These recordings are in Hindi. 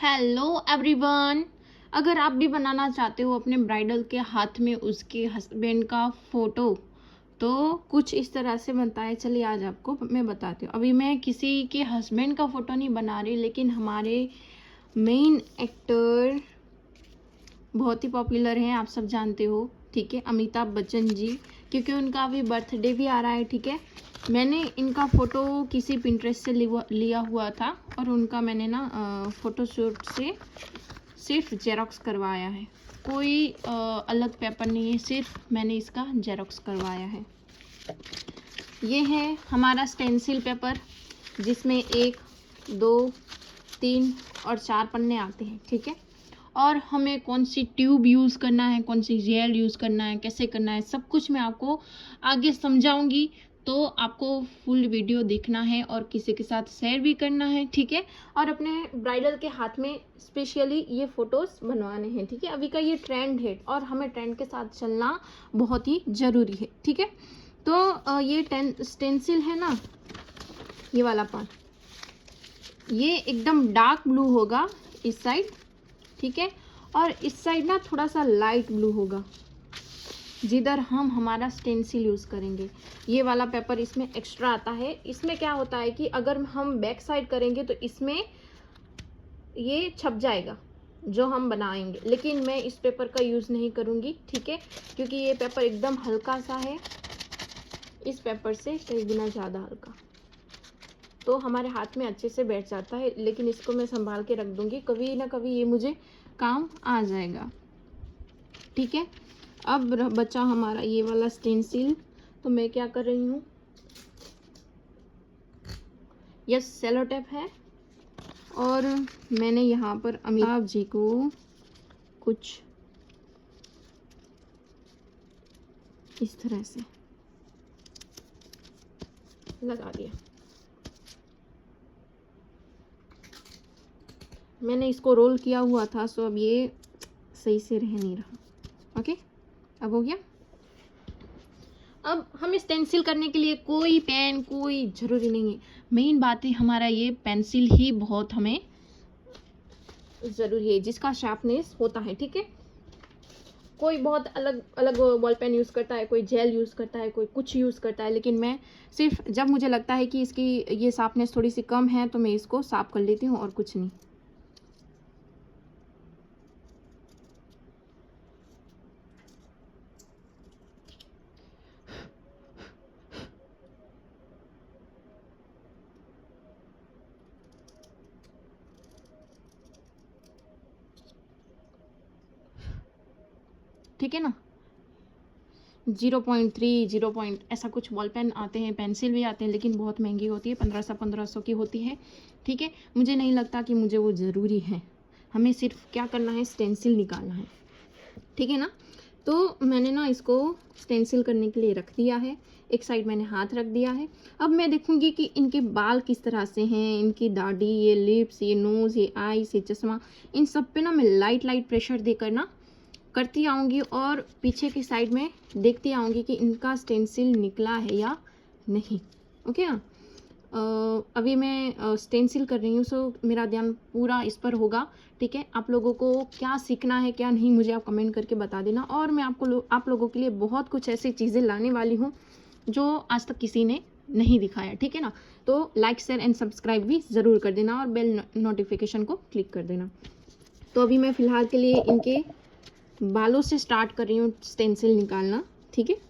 Hello everyone. अगर आप भी बनाना चाहते हो अपने ब्राइडल के हाथ में उसके हस्बैंड का फ़ोटो, तो कुछ इस तरह से बनता है। चलिए आज आपको मैं बताती हूँ। अभी मैं किसी के हस्बैंड का फ़ोटो नहीं बना रही, लेकिन हमारे मेन एक्टर बहुत ही पॉपुलर हैं, आप सब जानते हो, ठीक है, अमिताभ बच्चन जी, क्योंकि उनका अभी बर्थडे भी आ रहा है, ठीक है। मैंने इनका फ़ोटो किसी पिंटरेस्ट से लिया हुआ था और उनका मैंने ना फ़ोटोशूट से सिर्फ जेरोक्स करवाया है। कोई अलग पेपर नहीं है, सिर्फ मैंने इसका जेरोक्स करवाया है। ये है हमारा स्टेंसिल पेपर, जिसमें 1, 2, 3 और 4 पन्ने आते हैं, ठीक है। और हमें कौन सी ट्यूब यूज़ करना है, कौन सी जेल यूज़ करना है, कैसे करना है, सब कुछ मैं आपको आगे समझाऊंगी। तो आपको फुल वीडियो देखना है और किसी के साथ शेयर भी करना है, ठीक है। और अपने ब्राइडल के हाथ में स्पेशली ये फ़ोटोज़ बनवाने हैं, ठीक है। अभी का ये ट्रेंड है और हमें ट्रेंड के साथ चलना बहुत ही ज़रूरी है, ठीक है। तो ये स्टेंसिल है ना, ये वाला पार्ट, ये एकदम डार्क ब्लू होगा इस साइड, ठीक है। और इस साइड ना थोड़ा सा लाइट ब्लू होगा, जिधर हम हमारा स्टेंसिल यूज़ करेंगे। ये वाला पेपर इसमें एक्स्ट्रा आता है। इसमें क्या होता है कि अगर हम बैक साइड करेंगे तो इसमें ये छप जाएगा जो हम बनाएंगे, लेकिन मैं इस पेपर का यूज़ नहीं करूँगी, ठीक है, क्योंकि ये पेपर एकदम हल्का सा है, इस पेपर से कई गुना ज़्यादा हल्का, तो हमारे हाथ में अच्छे से बैठ जाता है। लेकिन इसको मैं संभाल के रख दूँगी, कभी ना कभी ये मुझे काम आ जाएगा, ठीक है। अब बचा हमारा ये वाला स्टेंसिल, तो मैं क्या कर रही हूँ, यह सेलो टेप है और मैंने यहाँ पर अमिताभ जी को कुछ इस तरह से लगा दिया। मैंने इसको रोल किया हुआ था, सो अब ये सही से रह नहीं रहा। ओके, अब हो गया। अब हमें स्टेंसिल करने के लिए कोई पेन कोई ज़रूरी नहीं है। मेन बात है हमारा ये पेंसिल ही बहुत हमें ज़रूरी है, जिसका शार्पनेस होता है, ठीक है। कोई बहुत अलग अलग बॉल पेन यूज़ करता है, कोई जेल यूज़ करता है, कोई कुछ यूज़ करता है, लेकिन मैं सिर्फ जब मुझे लगता है कि इसकी ये शार्पनेस थोड़ी सी कम है तो मैं इसको साफ कर लेती हूँ और कुछ नहीं। ठीक है ना। 0.3 0 ऐसा कुछ बॉल पेन आते हैं, पेंसिल भी आते हैं, लेकिन बहुत महंगी होती है, 1500 की होती है, ठीक है। मुझे नहीं लगता कि मुझे वो ज़रूरी है। हमें सिर्फ क्या करना है, स्टेंसिल निकालना है, ठीक है ना। तो मैंने ना इसको स्टेंसिल करने के लिए रख दिया है, एक साइड मैंने हाथ रख दिया है। अब मैं देखूंगी कि इनके बाल किस तरह से हैं, इनकी दाढ़ी, ये लिप्स, ये नोज़, ये आईज, ये चश्मा, इन सब पे ना मैं लाइट लाइट प्रेशर देकर ना करती आऊँगी और पीछे की साइड में देखती आऊँगी कि इनका स्टेंसिल निकला है या नहीं। ओके ना। अभी मैं स्टेंसिल कर रही हूँ, सो मेरा ध्यान पूरा इस पर होगा, ठीक है। आप लोगों को क्या सीखना है क्या नहीं, मुझे आप कमेंट करके बता देना। और मैं आप लोगों के लिए बहुत कुछ ऐसी चीज़ें लाने वाली हूँ जो आज तक किसी ने नहीं दिखाया, ठीक है ना। तो लाइक शेयर एंड सब्सक्राइब भी ज़रूर कर देना और बेल नोटिफिकेशन को क्लिक कर देना। तो अभी मैं फ़िलहाल के लिए इनके बालों से स्टार्ट कर रही हूँ स्टेंसिल निकालना, ठीक है।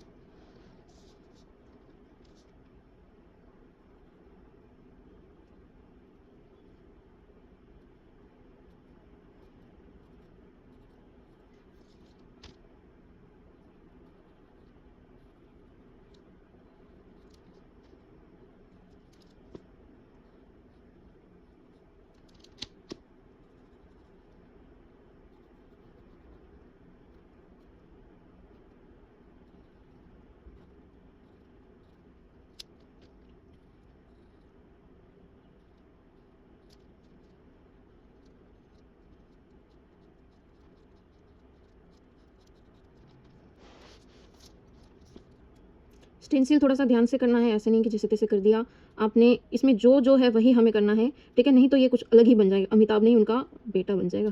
स्टेंसिल थोड़ा सा ध्यान से करना है, ऐसे नहीं कि जैसे तैसे कर दिया आपने। इसमें जो जो है वही हमें करना है, ठीक है, नहीं तो ये कुछ अलग ही बन जाएगा, अमिताभ नहीं उनका बेटा बन जाएगा,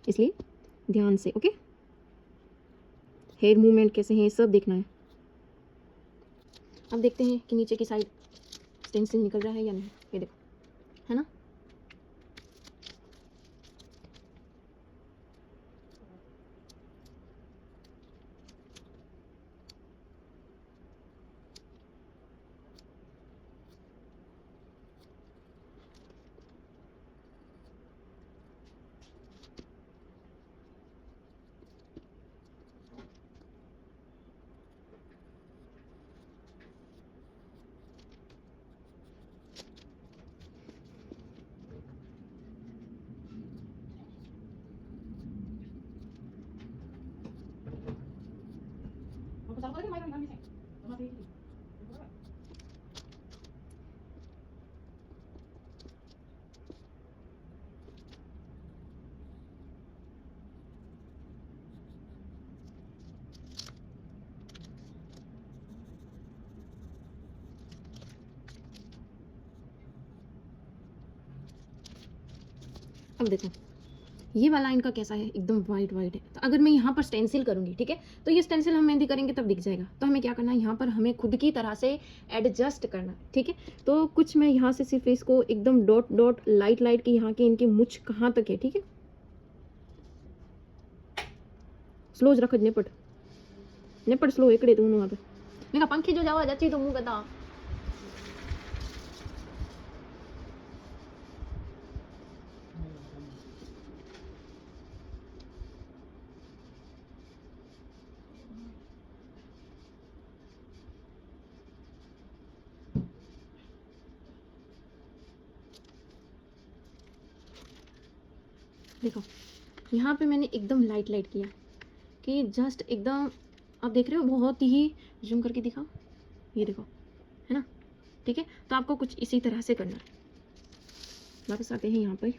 इसलिए ध्यान से। ओके, हेयर मूवमेंट कैसे हैं ये सब देखना है। अब देखते हैं कि नीचे की साइड स्टेंसिल निकल रहा है या नहीं, ये देखो, है ना। अब देखो ये वाला इनका कैसा है, एकदम वाइट वाइट है। तो अगर मैं यहाँ पर स्टेंसिल करूँगी, ठीक है, तो ये स्टेंसिल हम मेहंदी करेंगे तब दिख जाएगा। तो हमें क्या करना है, यहाँ पर हमें खुद की तरह से एडजस्ट करना है, ठीक है। तो कुछ मैं यहाँ से सिर्फ इसको एकदम डॉट डॉट लाइट लाइट की यहाँ की इनकी मुछ कहाँ तक है, ठीक है, स्लोज रख नेपट स्लो एकड़े तू वहाँ पे मैं पंखी जो जावा जाती तो मुँह बता। देखो यहाँ पे मैंने एकदम लाइट लाइट किया कि जस्ट एकदम, आप देख रहे हो, बहुत ही जूम करके दिखाओ, ये देखो, है ना, ठीक है। तो आपको कुछ इसी तरह से करना है। वापस आते हैं यहाँ पर,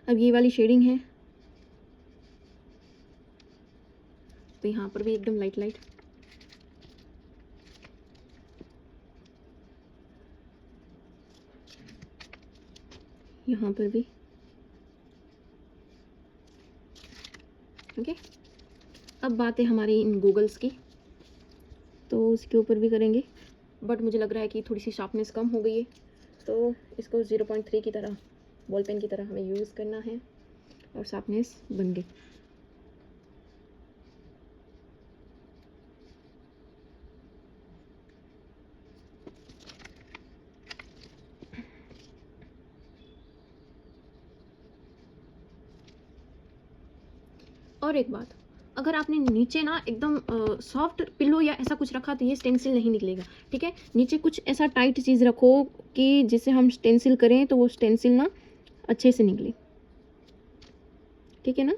अब ये वाली शेडिंग है, तो यहाँ पर भी एकदम लाइट लाइट, यहाँ पर भी, ओके। अब बात है हमारी इन गूगल्स की, तो उसके ऊपर भी करेंगे, बट मुझे लग रहा है कि थोड़ी सी शार्पनेस कम हो गई है, तो इसको 0.3 की तरह बॉल पेन की तरह हमें यूज़ करना है और शार्पनेस बन गई। और एक बात, अगर आपने नीचे ना एकदम सॉफ्ट पिलो या ऐसा कुछ रखा तो ये स्टेंसिल नहीं निकलेगा, ठीक है। नीचे कुछ ऐसा टाइट चीज़ रखो कि जिससे हम स्टेंसिल करें तो वो स्टेंसिल ना अच्छे से निकले, ठीक है ना।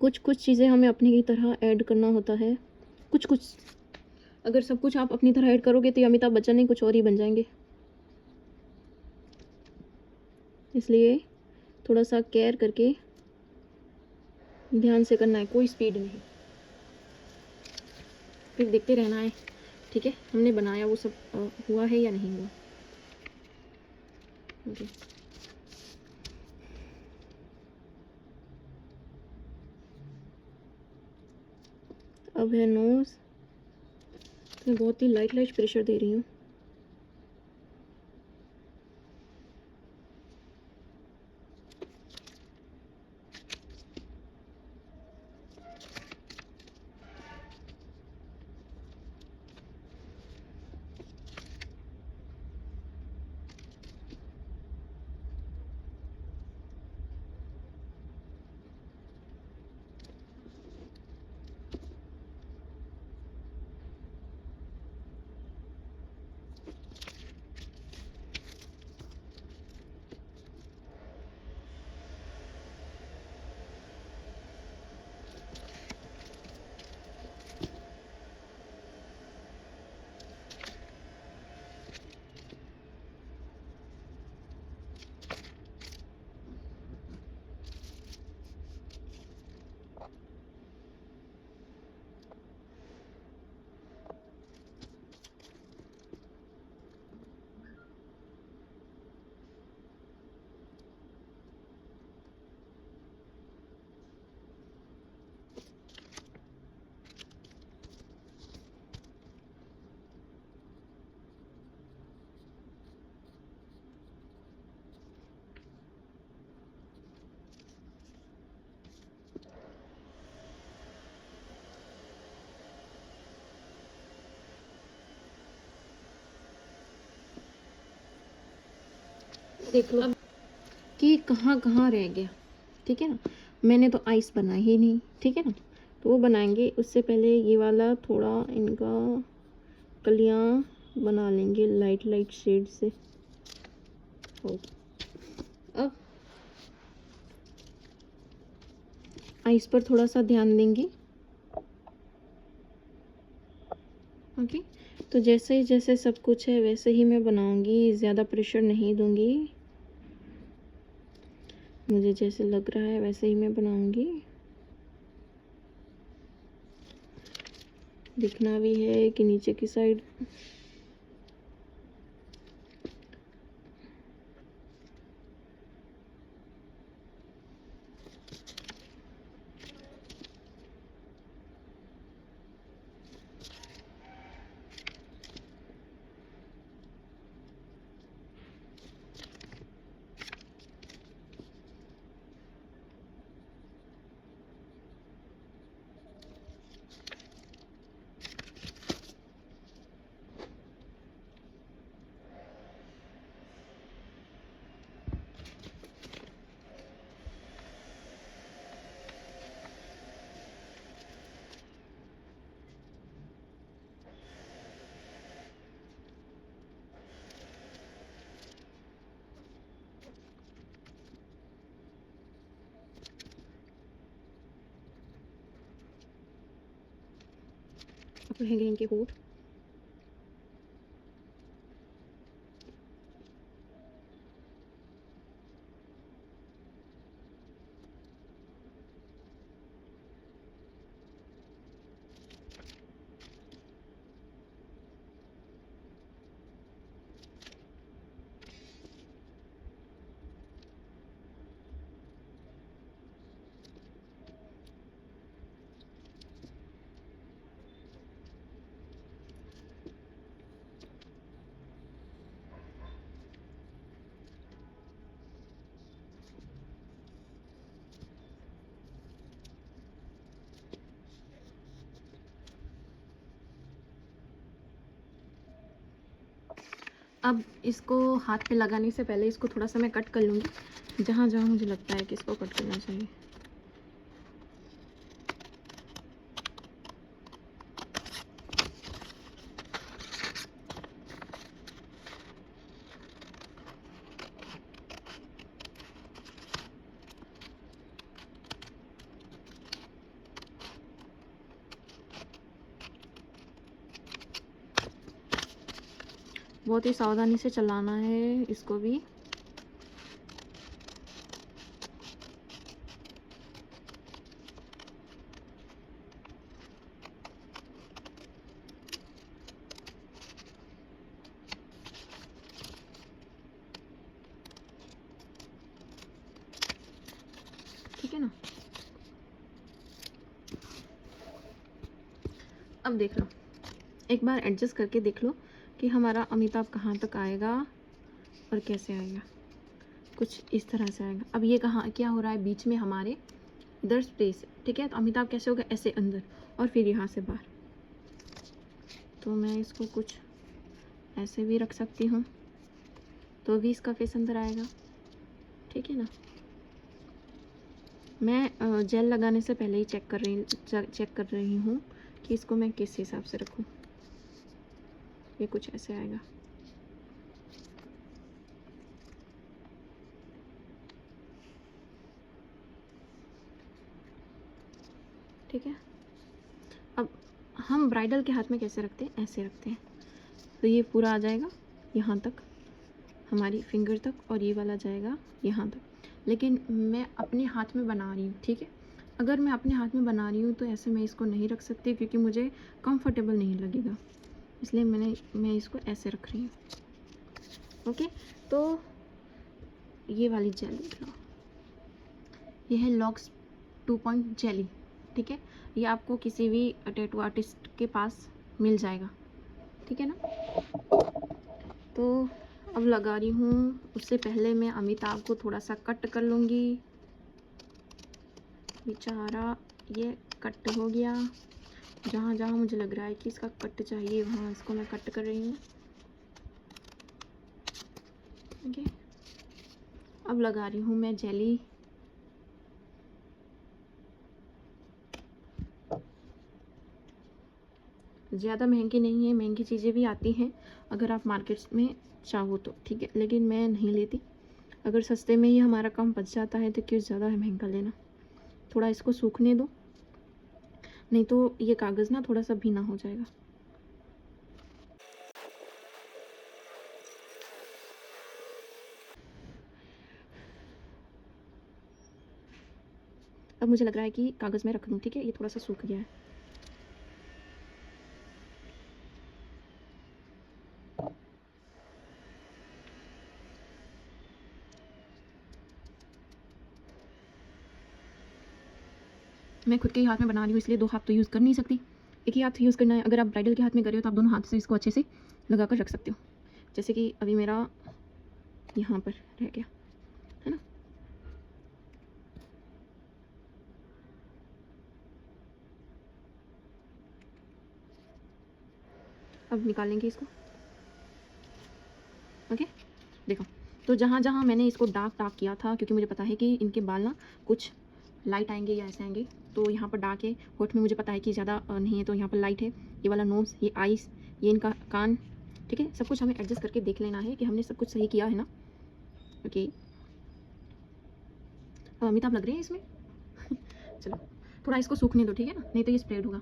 कुछ कुछ चीज़ें हमें अपनी की तरह ऐड करना होता है, कुछ कुछ। अगर सब कुछ आप अपनी तरह ऐड करोगे तो ये अमिताभ बच्चन नहीं कुछ और ही बन जाएंगे, इसलिए थोड़ा सा केयर करके ध्यान से करना है, कोई स्पीड नहीं, फिर देखते रहना है, ठीक है, हमने बनाया वो सब हुआ है या नहीं हुआ, ओके। अब है नोज़, मैं बहुत ही लाइट लाइट प्रेशर दे रही हूँ। देख लो अब कि कहाँ कहाँ रह गया, ठीक है ना। मैंने तो आइस बनाई ही नहीं, ठीक है ना, तो वो बनाएंगे। उससे पहले ये वाला थोड़ा इनका कलियाँ बना लेंगे लाइट लाइट शेड से। हो अब आइस पर थोड़ा सा ध्यान देंगे। ओके, तो जैसे जैसे सब कुछ है वैसे ही मैं बनाऊंगी, ज़्यादा प्रेशर नहीं दूंगी। मुझे जैसे लग रहा है वैसे ही मैं बनाऊंगी। दिखना भी है कि नीचे की साइड अब रहेंगे इनके होठ। अब इसको हाथ पे लगाने से पहले इसको थोड़ा सा मैं कट कर लूँगी, जहाँ जहाँ मुझे लगता है कि इसको कट करना चाहिए। बहुत ही सावधानी से चलाना है इसको भी। ठीक है ना। अब देख लो, एक बार एडजस्ट करके देख लो कि हमारा अमिताभ कहाँ तक आएगा और कैसे आएगा। कुछ इस तरह से आएगा। अब ये कहाँ क्या हो रहा है, बीच में हमारे इधर स्पेस, ठीक है। तो अमिताभ कैसे होगा, ऐसे अंदर और फिर यहाँ से बाहर। तो मैं इसको कुछ ऐसे भी रख सकती हूँ, तो भी इसका फेस अंदर आएगा, ठीक है ना। मैं जेल लगाने से पहले ही चेक कर रही हूँ कि इसको मैं किस हिसाब से रखूँ। ये कुछ ऐसे आएगा। ठीक है। अब हम ब्राइडल के हाथ में कैसे रखते हैं, ऐसे रखते हैं। तो ये पूरा आ जाएगा यहाँ तक, हमारी फिंगर तक, और ये वाला जाएगा यहाँ तक। लेकिन मैं अपने हाथ में बना रही हूँ, ठीक है। अगर मैं अपने हाथ में बना रही हूँ तो ऐसे मैं इसको नहीं रख सकती, क्योंकि मुझे कंफर्टेबल नहीं लगेगा, इसलिए मैं इसको ऐसे रख रही हूँ। ओके, तो ये वाली जेल देख लो, ये है लॉक्स 2 पॉइंट जेली, ठीक है। ये आपको किसी भी टैटू आर्टिस्ट के पास मिल जाएगा, ठीक है ना। तो अब लगा रही हूँ, उससे पहले मैं अमिताभ को थोड़ा सा कट कर लूँगी। बेचारा ये कट हो गया। जहाँ जहाँ मुझे लग रहा है कि इसका कट चाहिए वहाँ इसको मैं कट कर रही हूँ। ओके, अब लगा रही हूँ मैं जेली। ज़्यादा महंगी नहीं है, महंगी चीज़ें भी आती हैं अगर आप मार्केट्स में चाहो तो, ठीक है, लेकिन मैं नहीं लेती। अगर सस्ते में ही हमारा काम बच जाता है तो क्यों ज़्यादा महंगा लेना। थोड़ा इसको सूखने दो, नहीं तो ये कागज़ ना थोड़ा सा भीना हो जाएगा। अब मुझे लग रहा है कि कागज़ में रख दूँ, ठीक है, ये थोड़ा सा सूख गया है। मैं खुद के ही हाथ में बना रही हूँ, इसलिए 2 हाथ तो यूज़ कर नहीं सकती, एक ही हाथ यूज़ करना है। अगर आप ब्राइडल के हाथ में कर रहे हो तो आप दोनों हाथ से इसको अच्छे से लगा कर रख सकते हो। जैसे कि अभी मेरा यहाँ पर रह गया, है ना। अब निकाल लेंगे इसको, ओके। देखो, तो जहाँ जहाँ मैंने इसको डार्क डार्क किया था, क्योंकि मुझे पता है कि इनके बाल ना कुछ लाइट आएंगे या ऐसे आएंगे, तो यहाँ पर डार्क है। होठ में मुझे पता है कि ज़्यादा नहीं है, तो यहाँ पर लाइट है। ये वाला नोज़, ये आईज, ये इनका कान, ठीक है। सब कुछ हमें एडजस्ट करके देख लेना है कि हमने सब कुछ सही किया है ना, ओके। अमिताभ लग रहे हैं इसमें। चलो थोड़ा इसको सूखने दो, ठीक है ना, नहीं तो ये स्प्रेड होगा।